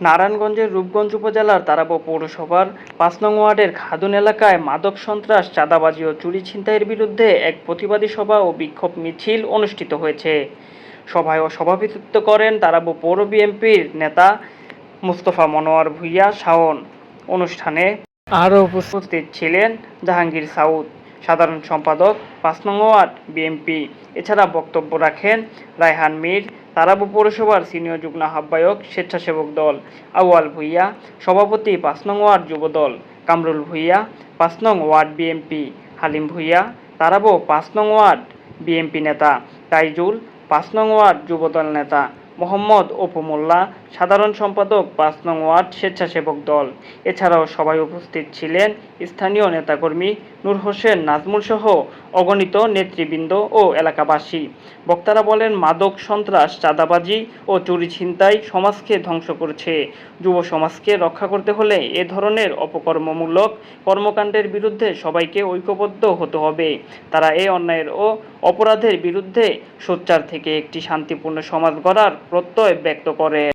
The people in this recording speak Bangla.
নারায়ণগঞ্জের রূপগঞ্জ উপজেলার তারাব পৌরসভার ৫ নং ওয়ার্ডের খাদুন এলাকায় মাদক সন্ত্রাস, চাঁদাবাজি ও চুরি ছিনতাইয়ের বিরুদ্ধে এক প্রতিবাদী সভা ও বিক্ষোভ মিছিল অনুষ্ঠিত হয়েছে। সভায় সভাপতিত্ব করেন তারাব পৌর বিএনপির নেতা মুস্তফা মনোয়ার ভূঁইয়া শাওন। অনুষ্ঠানে আরও উপস্থিত ছিলেন জাহাঙ্গীর সাউদ, সাধারণ সম্পাদক ৫ নং ওয়ার্ড বিএনপি। এছাড়া বক্তব্য রাখেন রায়হান মীর, তারাব পৌরসভার সিনিয়র যুগ্ম আহ্বায়ক স্বেচ্ছাসেবক দল আউয়াল ভূঁইয়া, সভাপতি ৫ নং ওয়ার্ড যুবদল কামরুল ভূঁইয়া, ৫ নং ওয়ার্ড বিএনপি হালিম ভূঁইয়া, তারাব ৫ নং ওয়ার্ড বিএনপি নেতা তাইজুল, ৫ নং ওয়ার্ড যুবদল নেতা মোহাম্মদ অপু মোল্লা, সাধারণ সম্পাদক ৫ নং ওয়ার্ড স্বেচ্ছাসেবক দল। এছাড়াও সভায় উপস্থিত ছিলেন স্থানীয় নেতাকর্মী নূর হোসেন নাজমুল সহ অগণিত নেতৃবৃন্দ ও এলাকাবাসী। বক্তারা বলেন, মাদক সন্ত্রাস, চাঁদাবাজি ও চুরি ছিনতাই সমাজকে ধ্বংস করছে। যুব সমাজকে রক্ষা করতে হলে এ ধরনের অপকর্মমূলক কর্মকাণ্ডের বিরুদ্ধে সবাইকে ঐক্যবদ্ধ হতে হবে। তারা এই অন্যায়ের ও অপরাধের বিরুদ্ধে সোচ্চার থেকে একটি শান্তিপূর্ণ সমাজ গড়ার প্রত্যয় ব্যক্ত করে।